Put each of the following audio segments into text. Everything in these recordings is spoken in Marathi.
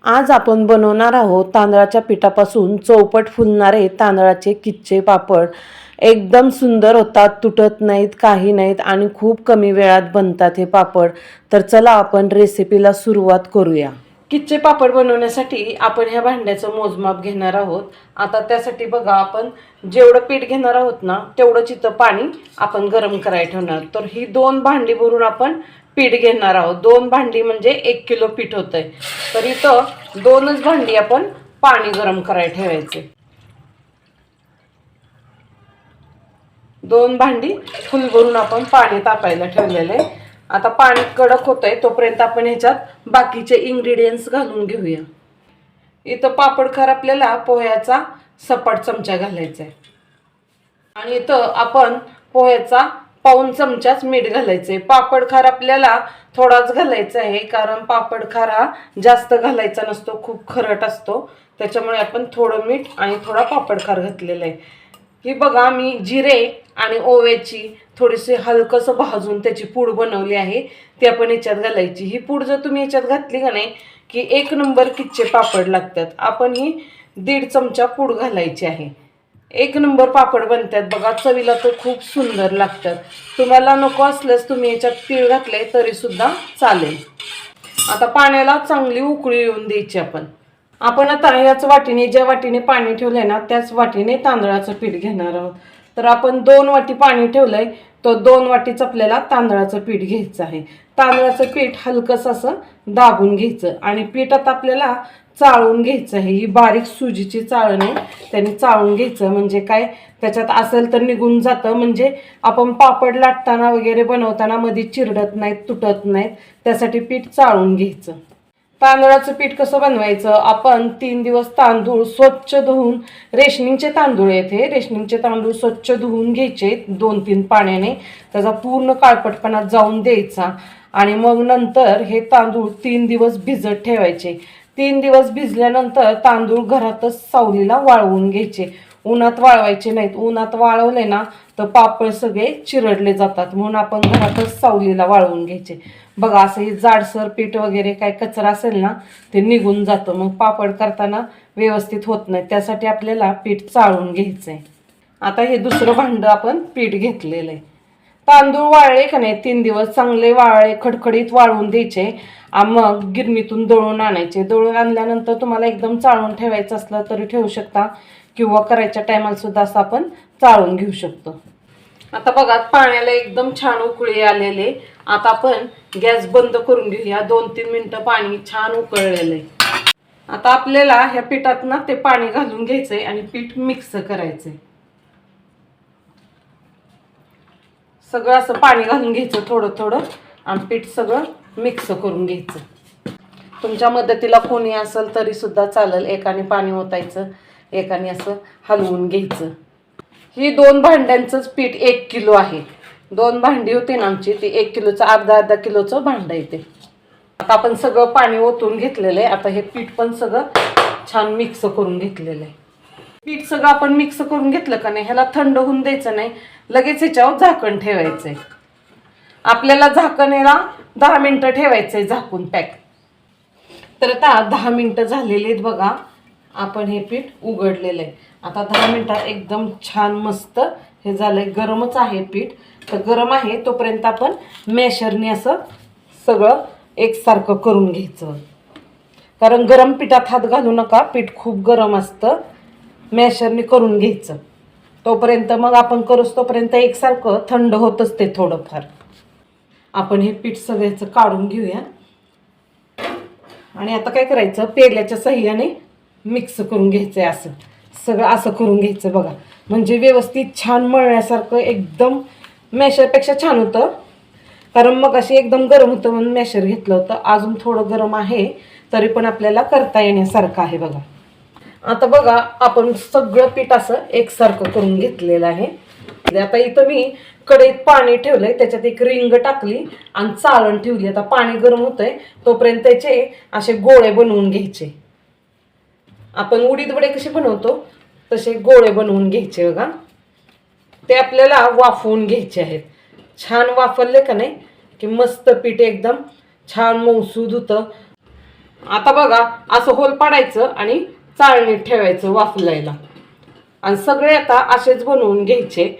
आज आपण बनवणार आहोत तांदळाच्या पिठापासून चौपट फुलणारे तांदळाचे किच्चे पापड। एकदम सुंदर होतात, तुटत नाहीत, काही नाहीत आणि खूप कमी वेळात बनतात हे पापड। तर चला आपण रेसिपीला सुरुवात करूया। किच्चे पापड बनवण्यासाठी आपण ह्या भांड्याचं मोजमाप घेणार आहोत। आता त्यासाठी बघा, आपण जेवढं पीठ घेणार आहोत ना तेवढंच इथं पाणी आपण गरम करायला ठेवणार। तर ही 2 भांडी भरून आपण पीठ घेणार आहोत। 2 भांडी म्हणजे 1 किलो पीठ होतंय। तर इथं 2च भांडी आपण पाणी गरम करायला ठेवायचे। 2 भांडी फुल भरून आपण पाणी तापायला ठेवलेलं आहे। आता पाणी कडक होतंय तोपर्यंत आपण ह्याच्यात बाकीचे इन्ग्रेडियंट्स घालून घेऊया। इथं पापडखार आपल्याला पोह्याचा सपाट चमचा घालायचा आहे आणि इथं आपण पोह्याचा पाऊण चमचाच मीठ घालायचे। पापडखार आपल्याला थोडाच घालायचा आहे, कारण पापडखार हा जास्त घालायचा नसतो, खूप खरट असतो, त्याच्यामुळे आपण थोडं मीठ आणि थोडा पापडखार घातलेला आहे। ही बघा, मी जिरे आणि ओव्याची थोडीशी हलकसं भाजून त्याची पूड बनवली आहे, ती आपण याच्यात घालायची। ही पूड जर तुम्ही याच्यात घातली का नाही की 1 नंबर किच्चे पापड लागतात। आपण ही 1.5 चमचा पूड घालायची आहे। 1 नंबर पापड बनतात बघा, चवीला तर खूप सुंदर लागतात। तुम्हाला नको असल्यास तुम्ही याच्यात तीळ घातले तरी सुद्धा चालेल। आता पाण्याला चांगली उकळी येऊन द्यायची आपण आता ह्याच वाटीने, ज्या वाटीने पाणी ठेवलंय ना त्याच वाटीने तांदळाचं पीठ घेणार आहोत। तर आपण 2 वाटी पाणी ठेवलंय, तो 2 वाटीच आपल्याला तांदळाचं पीठ घ्यायचं आहे। तांदळाचं पीठ हलकंसं असं दाबून घ्यायचं आणि पीठ आता आपल्याला चाळून घ्यायचं आहे। ही बारीक सुजीची चाळण आहे, त्याने चाळून घ्यायचं, म्हणजे काय त्याच्यात असेल तर निघून जातं, म्हणजे आपण पापड लाटताना वगैरे बनवताना मध्ये चिरडत नाहीत, तुटत नाहीत, त्यासाठी पीठ चाळून घ्यायचं। तांदळाचं पीठ कसं बनवायचं, आपण 3 दिवस तांदूळ स्वच्छ धुवून, रेशनिंगचे तांदूळ आहेत हे, रेशनिंगचे तांदूळ स्वच्छ धुवून घ्यायचे 2-3 पाण्याने, त्याचा पूर्ण काळपटपणा जाऊन द्यायचा आणि मग नंतर हे तांदूळ 3 दिवस भिजत ठेवायचे। 3 दिवस भिजल्यानंतर तांदूळ घरातच सावलीला वाळवून घ्यायचे, उन्हात वाळवायचे नाहीत। उन्हात वाळवले ना तर पापड सगळे चिरडले जातात, म्हणून आपण घरातच सावलीला वाळवून घ्यायचे। बघा, असं हे जाडसर पीठ वगैरे काय कचरा असेल ना ते निघून जातं, मग पापड करताना व्यवस्थित होत नाही, त्यासाठी आपल्याला पीठ चाळून घ्यायचंय। आता हे दुसरं भांडं आपण पीठ घेतलेलं आहे। तांदूळ वाळले का नाही 3 दिवस चांगले वाळले, खडखडीत वाळवून द्यायचे, मग गिरणीतून दळून आणायचे। दळून आणल्यानंतर तुम्हाला एकदम चाळून ठेवायचं असलं तरी ठेवू शकता, किंवा करायच्या टायमाला सुद्धा असं आपण चाळून घेऊ शकतो। आता बघा, पाण्याला एकदम छान उकळी आलेले। आता आपण गॅस बंद करून घेऊया। 2-3 मिनिटं पाणी छान उकळलेलं आहे। आता आपल्याला ह्या पिठात ना ते पाणी घालून घ्यायचंय आणि पीठ मिक्स करायचंय। सगळं असं पाणी घालून घ्यायचं थोडं थोडं आणि पीठ सगळं मिक्स करून घ्यायचं। तुमच्या मदतीला कोणी असेल तरी सुद्धा चालेल, एकाने पाणी ओतायचं, एकाने असं हलवून घ्यायचं। ही 2 भांड्यांचंच पीठ 1 किलो आहे। 2 भांडी होती ना आमची, ती 1 किलोचं अर्धा किलोचं भांडं येते। आता आपण सगळं पाणी ओतून घेतलेलं आहे। आता हे पीठ पण सगळं छान मिक्स करून घेतलेलं आहे। पीठ सगळं आपण मिक्स करून घेतलं का नाही, ह्याला थंड होऊन द्यायचं नाही, लगेच ह्याच्यावर झाकण ठेवायचंय। आपल्याला झाकण ह्याला 10 मिनिटं ठेवायचंय झाकून पॅक। तर आता 10 मिनिटं झालेली आहेत बघा, आपण हे पीठ उघडलेलं आहे। आता 10 मिनिटात एकदम छान मस्त हे झालंय। गरमच आहे पीठ, तर गरम आहे तोपर्यंत आपण मॅशरने असं सगळं एकसारखं करून घ्यायचं, कारण गरम पिठात हात घालू नका, पीठ खूप गरम असतं। मॅशरने करून घ्यायचं, तोपर्यंत मग आपण करूच तोपर्यंत एकसारखं थंड होतच ते थोडंफार। आपण हे पीठ सगळ्याचं काढून घेऊया आणि आता काय करायचं, पेल्याच्या साह्याने मिक्स करून घ्यायचंय। असं सगळं असं करून घ्यायचं बघा, म्हणजे व्यवस्थित छान मळण्यासारखं, एकदम मॅशरपेक्षा छान होतं, कारण मग अशी एकदम गरम होतं म्हणून मॅशर घेतलं होतं। अजून थोडं गरम आहे तरी पण आपल्याला करता येण्यासारखं आहे बघा। आता बघा, आपण सगळं पीठ असं एकसारखं करून घेतलेलं आहे। आता इथं मी कढईत पाणी ठेवलंय, त्याच्यात एक रिंग टाकली आणि चाळण ठेवली। आता पाणी गरम होतंय तोपर्यंत त्याचे असे गोळे बनवून घ्यायचे। आपण उडीद वडे कसे बनवतो तसे गोळे बनवून घ्यायचे बघा। ते आपल्याला वाफवून घ्यायचे आहेत। छान वाफवले का नाही की मस्त पीठ एकदम छान मऊसूद होतं आता बघा असं होल पाडायचं आणि चाळणीत ठेवायचं वाफलायला. आणि सगळे आता असेच बनवून घ्यायचे.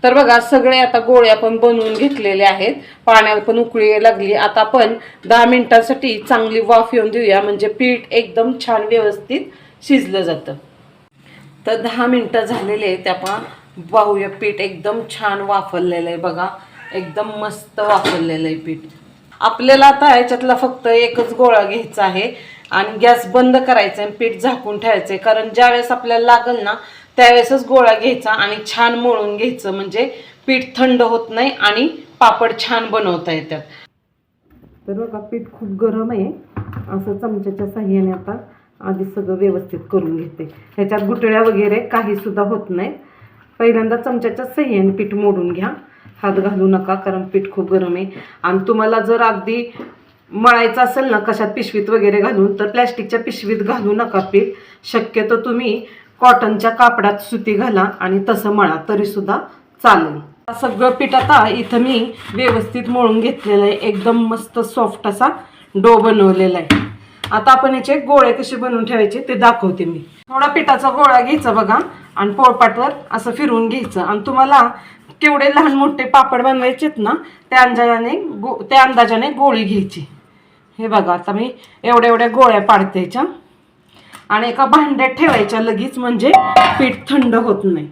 तर बघा सगळे आता गोळे आपण बनवून घेतलेले आहेत. पाण्याला पण उकळी लागली. आता आपण 10 मिनिटांसाठी चांगली वाफ येऊन देऊया, म्हणजे पीठ एकदम छान व्यवस्थित शिजलं जातं. तर 10 मिनिटं झालेले आहेत. आपण पाहूया पीठ एकदम छान वाफरलेलं आहे. बघा एकदम मस्त वाफरलेलं आहे पीठ. आपल्याला आता याच्यातला फक्त एकच गोळा घ्यायचा आहे आणि गॅस बंद करायचा आहे, पीठ झाकून ठेवायचं आहे. कारण ज्यावेळेस आपल्याला लागेल ना त्यावेळेसच गोळा घ्यायचा आणि छान मळून घ्यायचं, म्हणजे पीठ थंड होत नाही आणि पापड छान बनवता येतात. तर बघा पीठ खूप गरम आहे. असं चमच्याच्या साह्याने आता आधी सगळं व्यवस्थित करून घेते. ह्याच्यात गुठळ्या वगैरे काही सुद्धा होत नाहीत. पहिल्यांदा चमच्याच्या साह्याने पीठ मोडून घ्या, हात घालू नका, कारण पीठ खूप गरम आहे. आणि तुम्हाला जर अगदी मळायचं असेल ना कशात पिशवीत वगैरे घालून, तर प्लॅस्टिकच्या पिशवीत घालू नका पीठ. शक्यतो तुम्ही कॉटनच्या कापडात सुती घाला आणि तसं मळा तरी सुद्धा चालेल. सगळं पीठ आता इथं मी व्यवस्थित मळून घेतलेलं आहे. एकदम मस्त सॉफ्ट असा डो बनवलेला आहे. आता आपण याचे गोळे कसे बनवून ठेवायचे ते दाखवते मी. थोडा पिठाचा गोळा घ्यायचा बघा आणि पोळपाटवर असं फिरवून घ्यायचं. आणि तुम्हाला केवढे लहान मोठे पापड बनवायचेत ना त्या अंदाजाने गोळी घ्यायची. हे बघा आता मी एवढ्या गोळ्या पाडते ह्याच्या आणि एका भांड्यात ठेवायच्या लगेच, म्हणजे पीठ थंड होत नाही.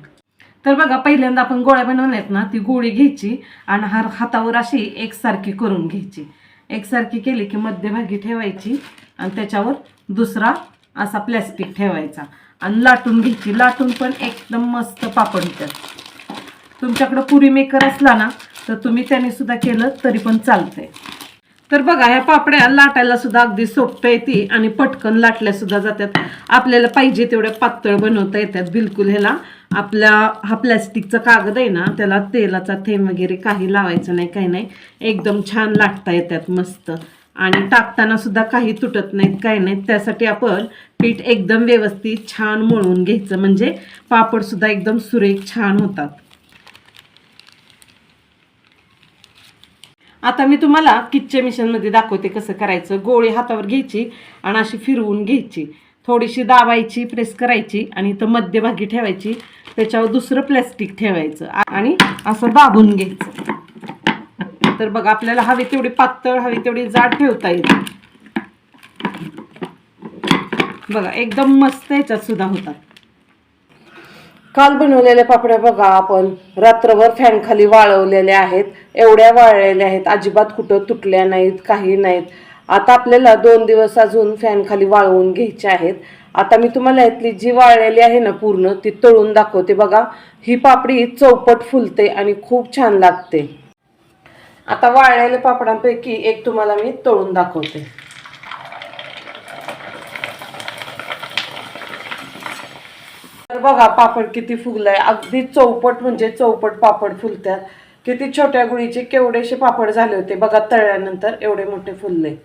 तर बघा पहिल्यांदा आपण गोळ्या बनवल्यात ना ती गोळी घ्यायची आणि हातावर अशी एकसारखी करून घ्यायची. एकसारखी केली की मध्यभागी ठेवायची आणि त्याच्यावर दुसरा असा प्लॅस्टिक ठेवायचा आणि लाटून घ्यायची. लाटून पण एकदम मस्त पापड होतात. तुमच्याकडे पुरी मेकर असला ना तर तुम्ही त्याने सुद्धा केलं तरी पण चालतंय. तर बघा ह्या पापड्या लाटायला सुद्धा अगदी सोपं येते आणि पटकन लाटल्या सुद्धा जातात. आपल्याला पाहिजे तेवढ्या पातळ बनवता येतात बिलकुल. ह्याला आपला हा प्लॅस्टिकचा कागद आहे ना त्याला तेलाचा थेंब वगैरे काही लावायचं नाही, काही नाही. एकदम छान लाटता येतात मस्त आणि टाकताना सुद्धा काही तुटत नाहीत, काही नाहीत. त्यासाठी आपण पीठ एकदम व्यवस्थित छान मळून घ्यायचं, म्हणजे पापड सुद्धा एकदम सुरेख छान होतात. आता मी तुम्हाला किच्चे मिशनमध्ये दाखवते कसं करायचं. गोळी हातावर घ्यायची आणि अशी फिरवून घ्यायची, थोडीशी दाबायची, प्रेस करायची आणि इथं मध्यभागी ठेवायची. त्याच्यावर दुसरं प्लॅस्टिक ठेवायचं आणि असं दाबून घ्यायचं. तर बघा आपल्याला हवी तेवढी पातळ हवी तेवढी जाड ठेवता येते. बघा एकदम मस्त ह्याच्यात सुद्धा होतात. काल बनवलेल्या पापड्या बघा आपण रात्रभर फॅन खाली वाळवलेल्या आहेत. एवढ्या वाळलेल्या आहेत, अजिबात कुठं तुटल्या नाहीत, काही नाहीत. आता आपल्याला 2 दिवस अजून फॅन खाली वाळवून घ्यायचे आहेत. आता मी तुम्हाला यातली जी वाळलेली आहे ना पूर्ण ती तळून दाखवते. बघा ही पापडी चौपट फुलते आणि खूप छान लागते. आता वाळलेल्या पापडांपैकी एक तुम्हाला मी तळून दाखवते. तर बघा पापड किती फुगलाय, अगदी चौपट, म्हणजे चौपट पापड फुलतात. किती छोट्या गुळीचे केवढेशे पापड झाले होते बघा, तळल्यानंतर एवढे मोठे फुलले.